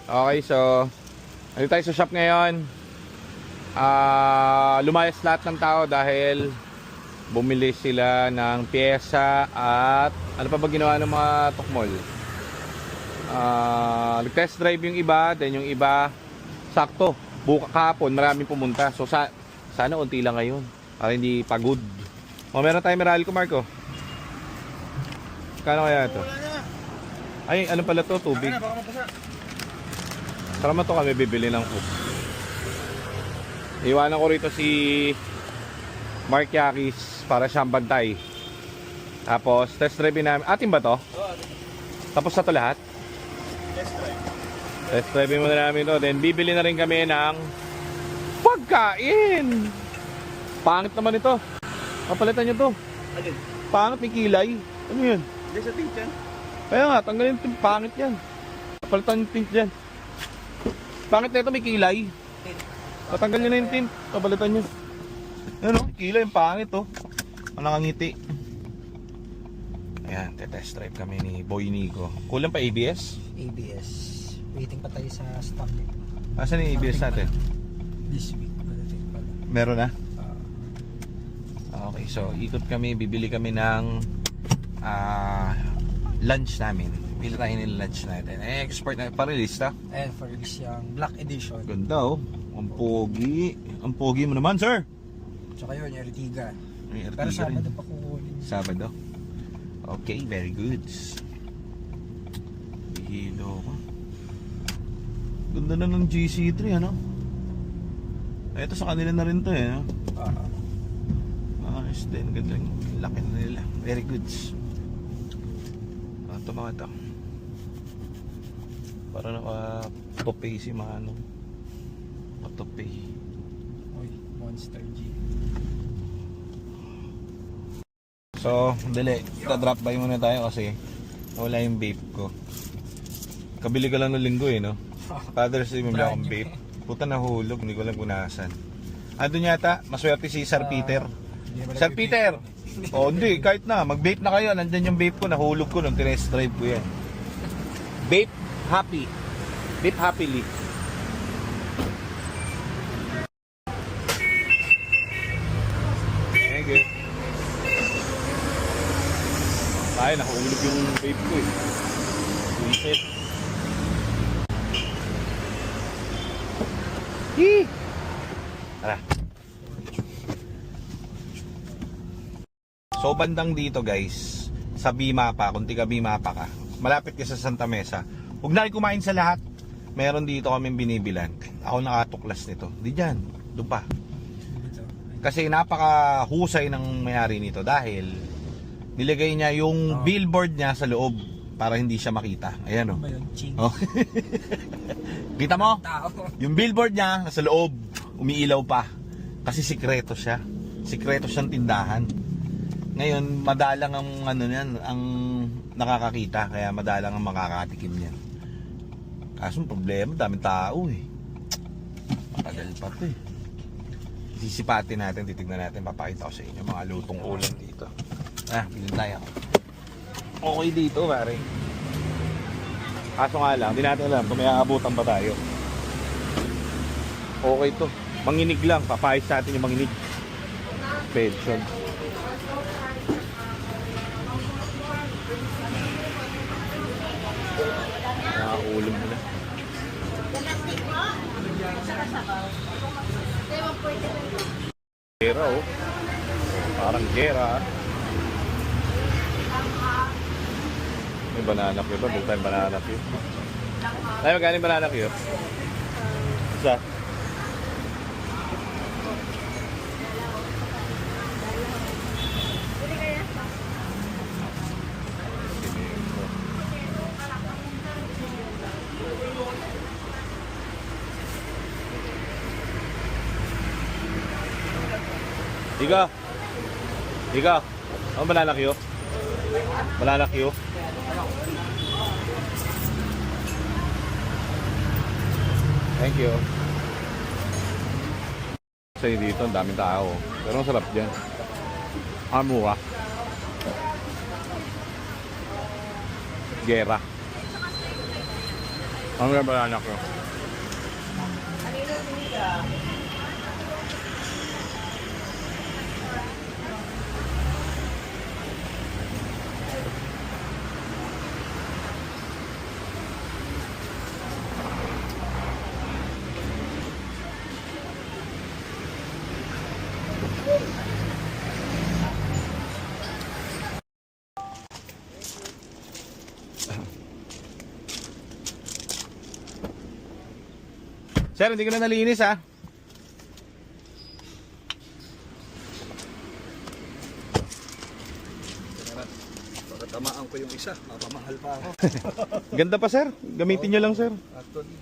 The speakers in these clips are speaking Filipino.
Okay, so nandito tayo sa shop ngayon. Lumayas lahat ng tao dahil bumili sila ng pyesa at ano pa ba ginawa ng mga tukmol? Nag-test drive yung iba, then yung iba sakto. Buka kahapon, maraming pumunta. So sana unti lang ngayon para hindi pagod. Meron tayong Meralco, Marco. Kano kaya ito? Ay, ano pala to? Tubig. Sarama to kami bibili ng cook. Iwanan ko rito si Mark Yakis para siyang bantay. Tapos test drive namin. Atin ba to? Tapos na to lahat? Test drive muna namin to. Then bibili na rin kami ng pagkain. Pangit naman ito. Kapalitan nyo to. Pangit, may kilay. Ano yun? Hindi sa tint yan. Kaya nga, tanggalin yung pangit yan. Kapalitan yung tint dyan. Pangit na ito, may kilay. Tatanggal nyo na yung tint. Kapalitan nyo. Yan o, kilay yung pangit o. Ang nakangiti. Ayan, test drive kami ni Boy Nico. Kulang pa ABS? ABS. Waiting pa tayo sa stock. Asan yung ABS natin? This week. Meron na? Okay, so ikot kami, bibili kami ng lunch namin. Bili tayo ng lunch natin. Export na, pa-release ta? And for release yung Black Edition. Ganda oh. Ang pogi. Ang pogi mo naman, sir. Tsaka yun, yung Ertiga. May Ertiga Pero rin. Sabado pa kukunin. Sabado. Okay, very good. Hilo ko. Ganda na ng GC3, ano? Ito sa kanila na rin to eh, no? Ayos din, ganda yung laki na nila. Very good. Ito mga ito. Para naka-topay si Mano. Naka-topay. Uy, Monster G. So, dali. Drop by muna tayo kasi wala yung vape ko. Kabili ka lang ng linggo eh, no? Father's Day, mabili akong vape. Puta, nahulog. Hindi ko alam kung nasan. Doon yata, maswerte si Sir Peter. Sir Peter! O hindi, kahit na, mag-vape na kayo. Nandyan yung vape ko, nahulog ko nung tinest drive ko yan. Vape happy. Vape happily. Thank you. Ay, nahulog yung vape ko eh. Reset. Hii! Tara. So bandang dito guys, sa Bimapa, kung tiga Bimapa ka, malapit ka sa Santa Mesa. Huwag na kayo kumain sa lahat. Meron dito kaming binibilan. Ako nakatuklas nito. Di dyan, doon pa. Kasi napakahusay ng may-ari nito dahil nilagay niya yung billboard niya sa loob para hindi siya makita. Ayan o. Oh. Kita mo? Yung billboard niya nasa loob, umiilaw pa. Kasi sikreto siya. Sikreto siyang tindahan. Ngayon, madalang ang ano niyan, ang nakakakita, kaya madalang ang makakatikim niyan. Kaso problema, daming tao eh. Matagal pa 'to eh. Sisipatin natin, titignan natin, papakita ko sa inyo mga lutong ulam dito. Bilhin tayo. Okay dito, pare. Kaso nga lang, hindi natin alam kung may aabutan pa tayo. Okay to. Manginig lang, papayos natin yung manginig. Pension. Nakaulam nila. Gera oh. Parang gera. May banana cue ba? Big time banana cue. Ay, magkano yung banana cue? Isa? Ika. Ano banana cue? Banana cue? Thank you. Kasi dito, ang daming tao. Pero ang sarap dyan. Mura. Gera. Ang gaba anak ko. Sir, hindi ko na nalinis ha. Pagkatamaan ko yung isa, mapamahal pa ako. Ganda pa sir. Gamitin nyo lang sir. Actually,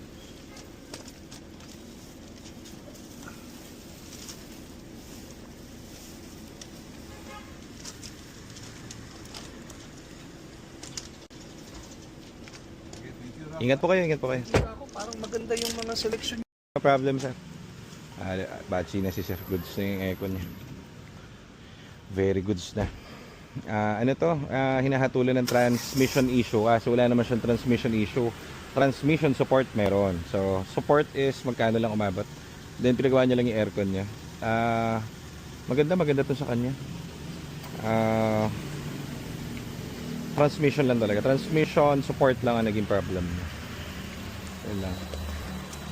Ingat po kayo, ingat po kayo. ako parang maganda yung mga selection. No problem sir. Bachi na si sir. Goods na yung aircon niya. Very goods na. Ano to? Hinahatulan ng transmission issue. Kasi wala naman siyang transmission issue. Transmission support meron. So, support is magkano lang umabot. Then, pinagawa niya lang yung aircon niya. Maganda to sa kanya. Transmission lang talaga. Transmission support lang ang naging problem niya. Yun lang.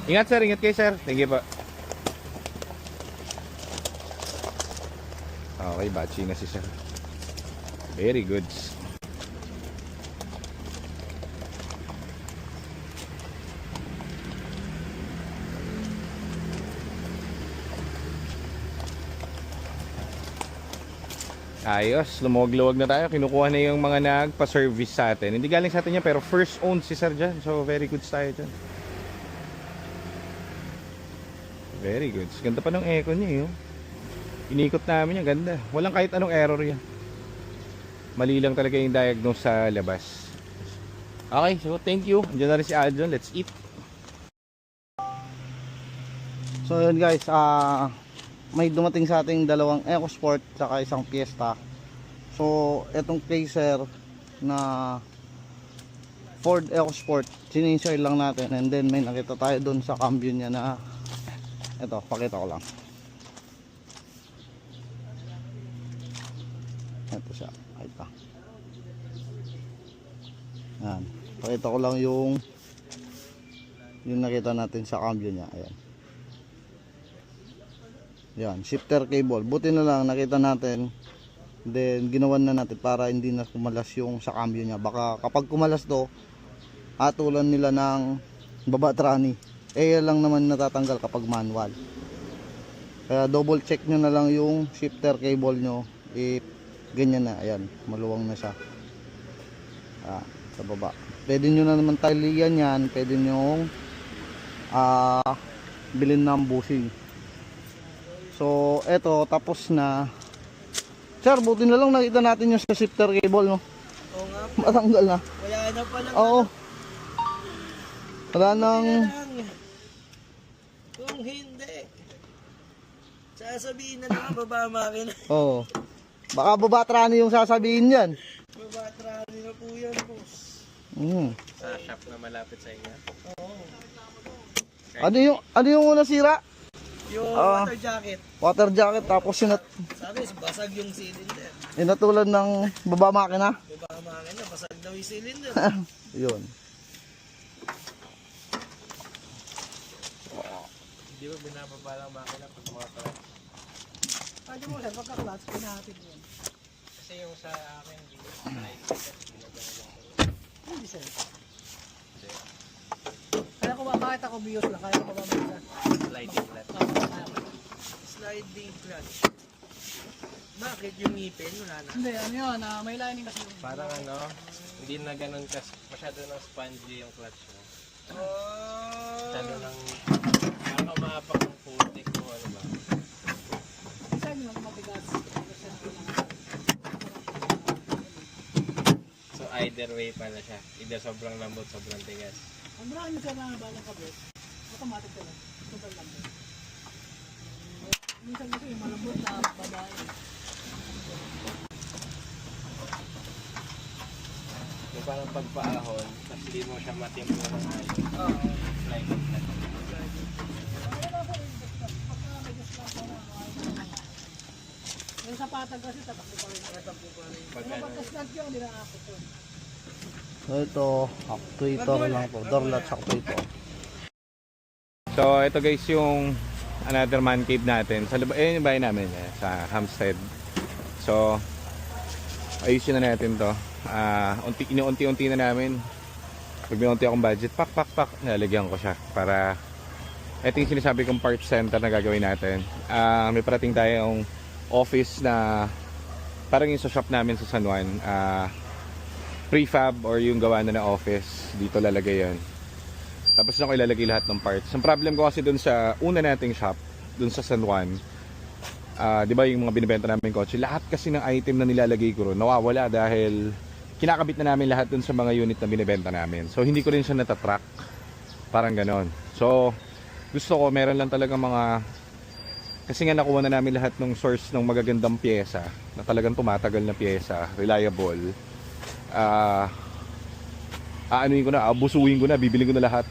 Ingat sir, ingat kayo sir. Thank you po. Okay, bachi na si sir. Very good. Ayos, lumuwag-luwag na tayo. Kinukuha na yung mga nagpa-service sa atin. Hindi galing sa atin yan, pero first owned si sir dyan. So, very good tayo dyan. Very good. Ganda pa ng echo niya, yun. Inikot namin yan, ganda. Walang kahit anong error yan. Mali lang talaga yung diagnose sa labas. Okay, so thank you. Andiyan na rin si Aljon. Let's eat. So yun guys, may dumating sa ating dalawang EcoSport saka isang Fiesta. So etong Pacer na Ford EcoSport, sininshare lang natin, and then may nakita tayo doon sa cambio niya na ito, pakita ko lang. Ito siya, ito. Yan, pakita ko lang yung nakita natin sa cambio niya. Ayan. Yan, shifter cable. Buti na lang nakita natin. Then ginawan na natin para hindi na kumalas yung sa cambio niya. Baka kapag kumalas to, atulan nila ng baba trani. Yan lang naman natatanggal kapag manual. Kaya double check nyo na lang yung shifter cable nyo. Ganyan na, ayan, maluwang na siya. Sa baba. Pwede nyo na naman talian yan. Pwede nyo bilhin ng bushing. So, eto, tapos na. Sir, buti na lang nakita natin yung sa shifter cable, no? Oo nga, Matanggal na. wala na pala. Oo. Wala nang... Kung hindi, sasabihin na lang baba makina. Oo. Baka babatrani yung sasabihin yan. Baba trani na po yan, boss. Sa shop na malapit sa inyo. Oo. Ano yung una sira? Yung water jacket. Water jacket, tapos Sabi, basag yung cylinder. inatulan ng baba makina. Baba makina, basag daw yung cylinder. Yun. Di ba binababa lang makina pag mga clutch? Pwede mo lang, pagka-clutch, pinahatid yun. Kasi yung sa akin, Hindi sir. Kaya ko bakit ako bios lang, kaya ko mababasa. sliding clutch. Sliding clutch. Bakit yung ngipin? Wala na. Hindi, ano yun, may lining kasi yung... Parang ano, hindi na ganun masyado ng spongy yung clutch mo. Masyado ng parang umapak ng putik mo, ano ba? Isa yun lang matigas. So either way pala siya. Either sobrang lambot, sobrang tigas. Ang marami siya na balang kabit, automatic ka lang. Super lambot. Minsan kasi yung malambot na babae. Yung parang pagpaahon, tapos hindi mo siya matimpo ng ayos. Like that. Yung sa patag kasi tatakbo pa rin. Tatakbo pa rin. Pagka- Yung pagkasnag yun, hindi na ako to. So ito, actuator lang to. Door latch actuator. So ito guys yung another man cave natin. Sa yung bahay namin sa Hampstead. So ayusin na natin to. Unti-unti na namin. Pag may unti akong budget, pak, nilalagyan ko siya para ito yung sinasabi kong parts center na gagawin natin. May parating tayong office na parang yung sa shop namin sa San Juan. Prefab or yung gawa na ng office. Dito lalagay yun. Tapos na ko ilalagay lahat ng parts. Ang problem ko kasi dun sa una nating shop, dun sa San Juan, di ba yung mga binibenta namin kotse, lahat kasi ng item na nilalagay ko ron nawawala dahil kinakabit na namin lahat dun sa mga unit na binibenta namin. So hindi ko rin siya natatrack. Parang ganon. So gusto ko meron lang talaga mga, kasi nga nakuha na namin lahat ng source ng magagandang pyesa na talagang tumatagal na pyesa, reliable. Aanuin ko na, abusuin ko na, bibiling ko na lahat.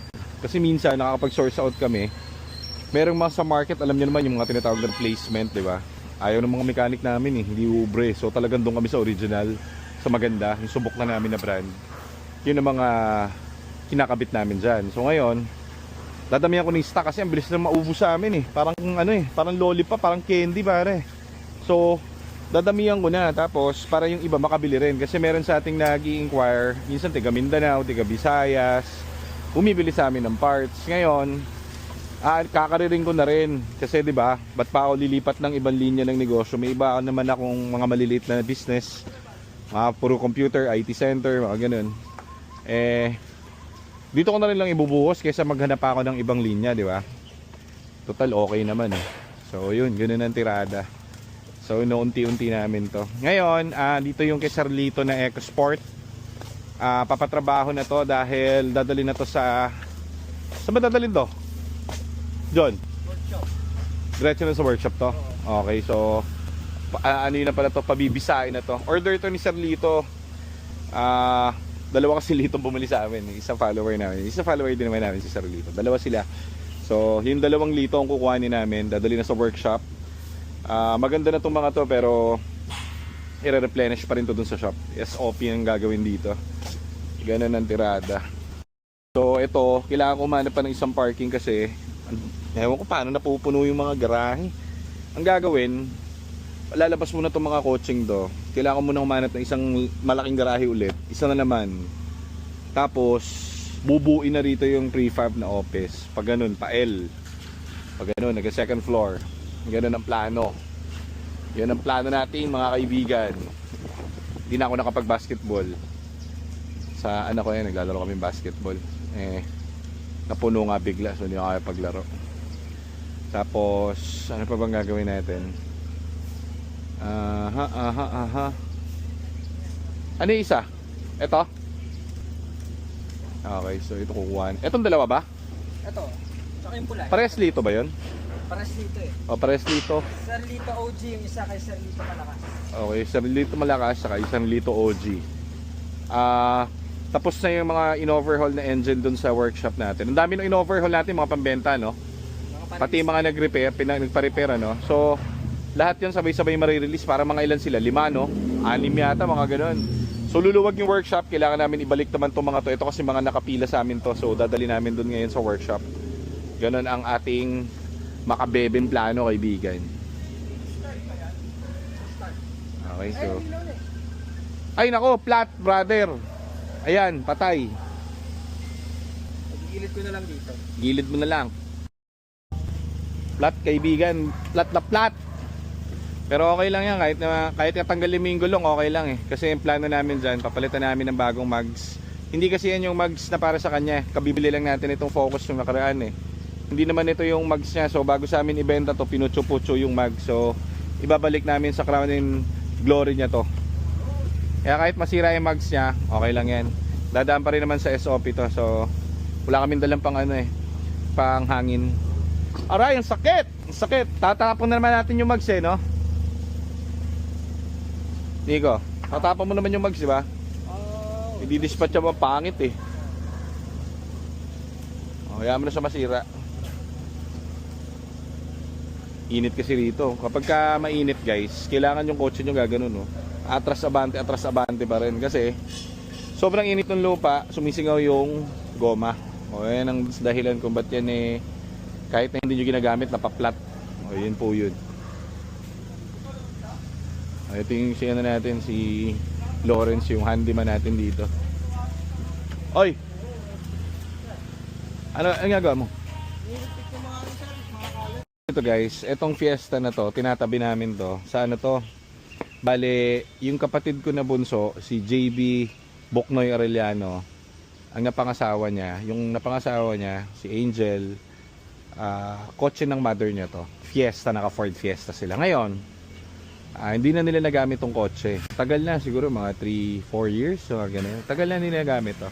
Kasi minsan nakakapag-source out kami. Merong mga sa market, alam niyo naman yung mga tinatawag na replacement, di ba? Ayaw ng mga mechanic namin hindi ubre. So talagang doon kami sa original, sa maganda, yung subok na namin na brand. Yun ang mga kinakabit namin dyan. So ngayon, dadamihan ko ng stock kasi ang bilis na maubos sa amin Parang parang lollipop, parang candy pare. So dadamihan ko na, tapos para yung iba makabili rin. Kasi meron sa ating nag-i-inquire, minsan tiga Mindanao, tiga Visayas, bumibili sa amin ng parts. Ngayon, kakaririn ko na rin. Kasi 'di ba, ba't pa ako lilipat ng ibang linya ng negosyo? May iba naman akong mga maliliit na business, mga puro computer, IT center, mga ganun. Dito ko na rin lang ibubuhos kaysa maghanap ako ng ibang linya, di ba? Total okay naman So yun, ganun ang tirada. So inuunti-unti namin to. Ngayon, dito yung kay Sarlito na EcoSport. Papatrabaho na to dahil dadalhin na to sa... Saan ba dadalhin to? John? Workshop. Diretso na sa workshop to? Okay, so ano yun na pala to, pabibisahin na to. Order to ni Sarlito. Dalawa kasi litong bumili sa amin. Isang follower namin. Isang follower din naman namin si Sarlito. Dalawa sila. So yung 2 lito ang kukuhanin namin, dadalhin na sa workshop. Maganda na itong mga to, pero i-replenish pa rin to dun sa shop. SOP ang gagawin dito. Ganun ang tirada. So ito, kailangan ko humanap pa ng isang parking kasi ewan ko paano napupuno yung mga garahe. Ang gagawin, lalabas muna itong mga coaching do. Kailangan ko muna humanap ng isang malaking garahe ulit. Isa na naman. Tapos bubuin na rito yung prefab na office. Pag ganun, pa L. Pag ganun, nag second floor. Ganun ang plano. Yan ang plano natin mga kaibigan. Hindi na ako nakapag-basketball. Sa anak ko naglalaro kami basketball. Napuno nga bigla, so hindi ako kaya paglaro. Tapos, ano pa bang gagawin natin? Ano yung isa? Ito? Okay, so ito kukuhaan. Etong dalawa ba? Ito. Tsaka yung pula. Pares lito ba yun? Pares dito O pares lito? Sir Lito OG yung isa kay Sir Lito Malakas. Okay, isang lito malakas saka isang lito OG. Tapos na yung mga in-overhaul na engine dun sa workshop natin. Ang dami nung in-overhaul natin, mga pambenta, no? Pati yung mga nag-repair, nagpa-repair, ano? So, lahat yun sabay-sabay marirelease para mga ilan sila? 5, no? 6 yata, mga ganun. So, luluwag yung workshop. Kailangan namin ibalik naman itong mga to. Ito kasi mga nakapila sa amin to. So, dadali namin dun ngayon sa workshop. Ganun ang ating makabebeng plano, kaibigan. Okay, so... Ay, nako, flat, brother. Ayan, patay. Gilid ko na lang dito. Gilid mo na lang. Flat, kaibigan. Flat na flat. Pero okay lang yan. Kahit katanggalin mo yung gulong, okay lang Kasi yung plano namin dyan, papalitan namin ng bagong mags. Hindi kasi yan yung mags na para sa kanya. Kabibili lang natin itong Focus yung nakaraan Hindi naman ito yung mags niya. So bago sa amin ibenta to, pinutso-putso yung mags. So ibabalik namin sa Crown and Glory niya to. Kaya kahit masira yung mags niya, okay lang yan. Dadaan pa rin naman sa SOP to. So wala kaming dalang pang pang hangin. Aray, ang sakit! Ang sakit! Tatapon na naman natin yung mags no? Nico, tatapon mo naman yung mags, di ba? I-dispatch mo pangit eh. O, kaya mo na siya masira. Init kasi rito. Kapag ka mainit guys, kailangan yung kotse nyo gaganon, no? Atras abante pa rin. Kasi sobrang init ng lupa, sumisingaw yung goma. O, yan ang dahilan kung ba't yan eh, kahit na hindi nyo ginagamit, napaplat. O, yun po yun. O, ito yung si ano natin, si Lawrence, yung handyman natin dito. Oy! Ano gagawa mo? Ito guys, etong fiesta na to, tinatabi namin to. Sa ano to? Bale, yung kapatid ko na bunso, si JB Boknoy Arellano, ang napangasawa niya, si Angel, kotse ng mother niya to. Fiesta, naka Ford Fiesta sila. Ngayon, hindi na nila nagamit tong kotse. Tagal na, siguro mga 3-4 years, so ganun. Tagal na nila nagamit to.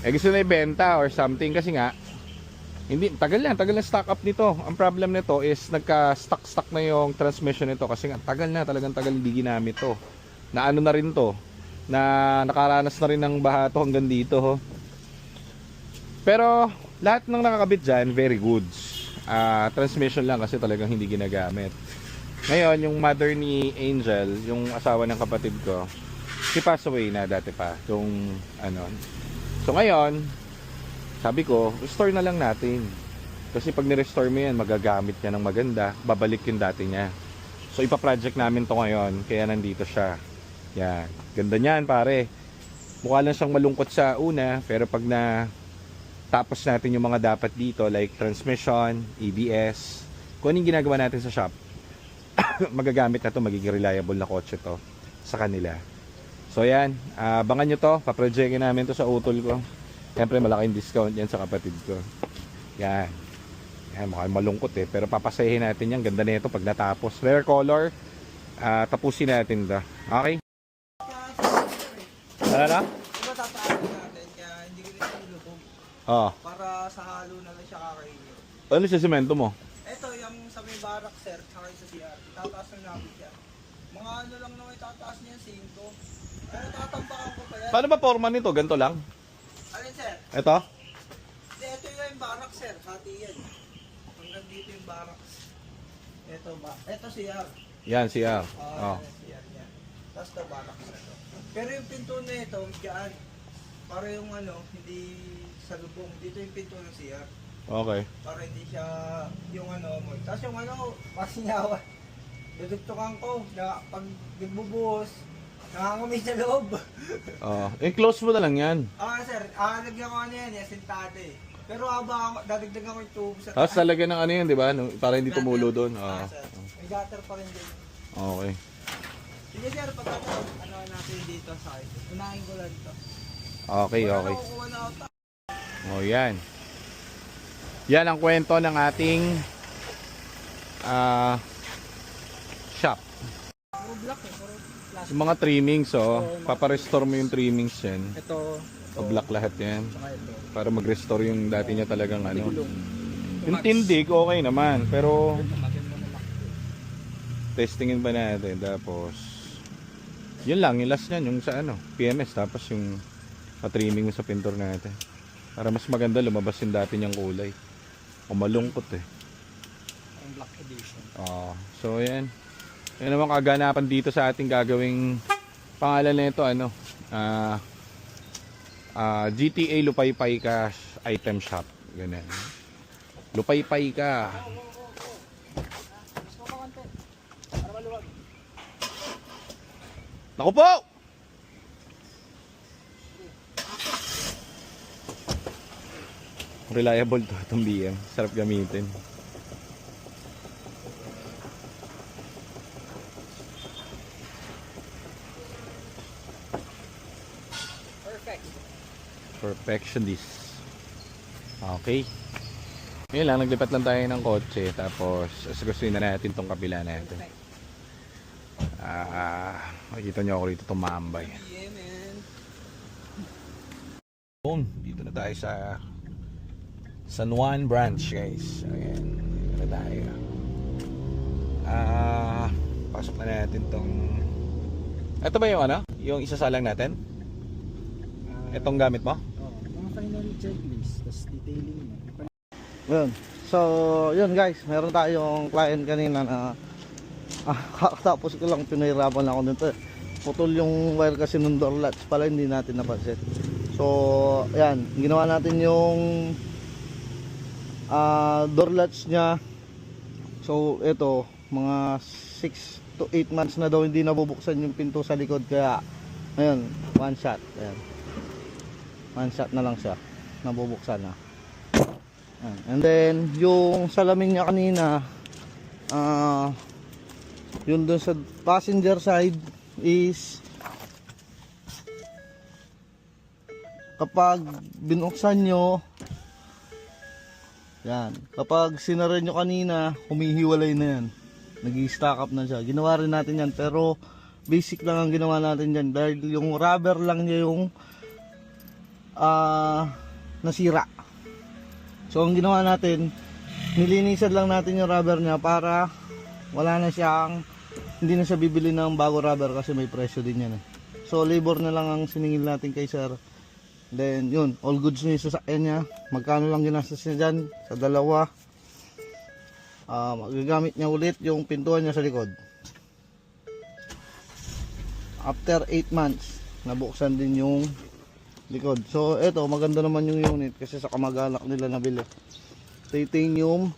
Gusto na ibenta or something kasi nga, hindi, tagal na stock up nito. Ang problem nito is nagka-stuck na yung transmission nito kasi nga talagang tagal hindi ginamit to. Na ano na rin to, na nakaranas na rin ng baha to hanggang dito. Ho. Pero lahat ng nakakabit dyan, very good. Transmission lang kasi talagang hindi ginagamit. Ngayon, yung mother ni Angel, yung asawa ng kapatid ko, she passed away na dati pa. Yung ano. So ngayon, sabi ko, restore na lang natin. Kasi pag ni-restore mo yan, magagamit niya ng maganda, babalik yung dati niya. So ipa-project namin to ngayon, kaya nandito siya. Yan, ganda niyan pare. Mukha lang siyang malungkot sa una, pero pag na tapos natin yung mga dapat dito, like transmission, ABS, kung anong ginagawa natin sa shop, magagamit na to, magiging reliable na kotse to sa kanila. So yan, abangan nyo to, paprojectin namin to sa utol ko. Siyempre malaking discount yan sa kapatid ko. Yan, mukhang malungkot eh, pero papasahin natin yan. Ganda na ito pag natapos. Rare color, tapusin natin to. Okay? Ano na? Diba tataasin natin kaya hindi ko rin lubog. Para sa halo na lang siya kakainin. Ano sa semento mo? Ito yung sa may barak sir, saka sa CR. Itataas na namin siya. Mga ano lang naman itataas niya, 5. Pero tatambakan ko pa yan. Paano ba forma nito? Ganito lang? Alin sir? Ito? Hindi, ito yung barak sir, hati yan. Hanggang dito yung barak. Ito ba? Ito CR. Yan, siya. CR yan. Tapos ito barak sir. Pero yung pinto na ito, dyan. Para yung ano, hindi sa lubong. Dito yung pinto ng CR. Okay. Para hindi siya yung ano mo. Tapos yung ano, pasingawan. Dudugtukan ko na pag nagbubuhos, nakangumit sa loob. Close mo na lang yan. Sir, lagyan ko ano yan, sintado eh. Pero habang dadagdagan ko yung tube sa Tapos talaga ng ano yan, di ba? Para hindi tumulo doon. Sir. May gutter pa rin din. Okay. Sige sir, pagkatapos, ano natin dito sa akin. Unahin ko lang ito. Okay. Wala kukuha na ata. Yan. Yan ang kwento ng ating shop. Puro black eh, puro plastic. Yung mga trimmings, paparestore mo yung trimmings yan. Ito, Pa-black lahat yan. saka ito. Para mag-restore yung dati niya talagang ano. Yung tindig, okay naman. Pero, testingin pa natin. Tapos, yun lang, yung last niyan, yung sa ano, PMS. Tapos yung pa-trimming mo sa pintor natin. Para mas maganda, lumabas yung dati niyang kulay. O malungkot eh. Ang black edition. So yan. Yan naman kaganapan dito sa ating gagawing pangalan na ito, ano, GTA Lupaypay Ka Item Shop. Ganun. Lupaypay ka. Naku po! Reliable to itong BM. Sarap gamitin. Perfectionist. Okay. Ngayon lang, naglipat lang tayo ng kotse. Tapos, gustuin na natin tong kabila natin. Makikita nyo ako rito tumambay. Dito na tayo sa San Juan branch, guys. Ayan. Dito na tayo. Pasok na natin tong... Ito ba yung ano? Yung isasalang natin? Itong gamit mo? Mga final checklist, tapos detailing mo. Yun. So, yun guys, meron tayong client kanina na kakatapos ko lang pinahirapan ako nito. Putol yung wire kasi ng door latch pala, hindi natin napansin. So, ayan, ginawa natin yung door latch niya. So, ito, mga 6 to 8 months na daw hindi nabubuksan yung pinto sa likod. Kaya, ayun, one shot. Ayan. One shot na lang siya. Nabubuksan na. Ayan. And then, yung salamin niya kanina, yun dun sa passenger side is kapag binuksan nyo, yan, kapag sinara nyo kanina, humihiwalay na yan, nag-i-stack up na siya. Ginawa rin natin yan, pero basic lang ang ginawa natin yan dahil yung rubber lang niya yung nasira. So ang ginawa natin, nilinisan lang natin yung rubber niya para wala na siyang, hindi na siya bibili ng bago rubber kasi may presyo din yan eh. So labor na lang ang siningil natin kay sir. Then yun, all goods na yung sasakyan niya. Magkano lang ginastos niya dyan sa dalawa. Magagamit niya ulit yung pintuan niya sa likod. After 8 months, nabuksan din yung likod. So eto, maganda naman yung unit kasi sa kamag-anak nila nabili. Titanium.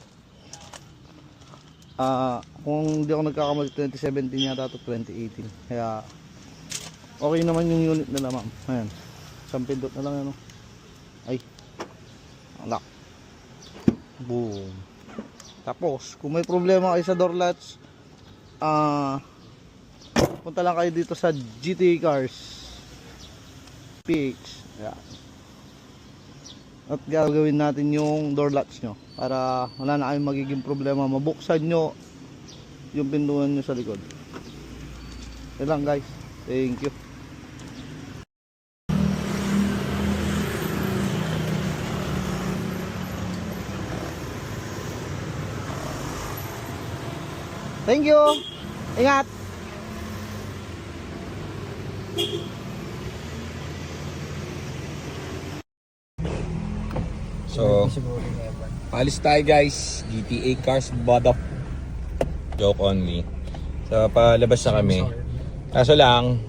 Kung hindi ako nagkakamali, 2017 yata to 2018. Kaya okay naman yung unit nila ma'am. Ayan, isang pindot na lang ano. Ay, lock. Boom. Tapos kung may problema kayo sa door latch, punta lang kayo dito sa GTA Cars PH. Ayan. At gagawin natin yung door latch nyo para wala na kayong magiging problema, mabuksan nyo yung pintuan nyo sa likod. Yan lang guys, thank you. Thank you. Ingat. So, paalis tayo guys. GTA Cars Bodok. Joke only. So, palabas na kami. Kaso lang,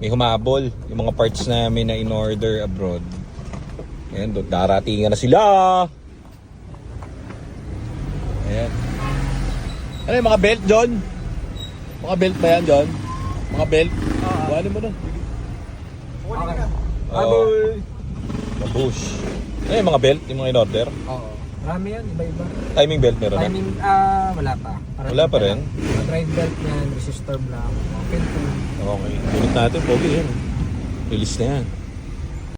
may humabol. Yung mga parts namin na in-order abroad. Ayan, daratingan na sila. Ayan. Ano yung mga belt, John? Mga belt ba yan, John? Mga belt? Buhanin mo na. Oo. Mabush. Ano yung mga belt, yung mga in-order? Oo. Marami yan, iba-iba. Timing belt meron na? Timing, wala pa. Wala pa rin? Mga drive belt yan, resistor block, mga pinto. Okay. Unit natin, pogi yan. Release na yan.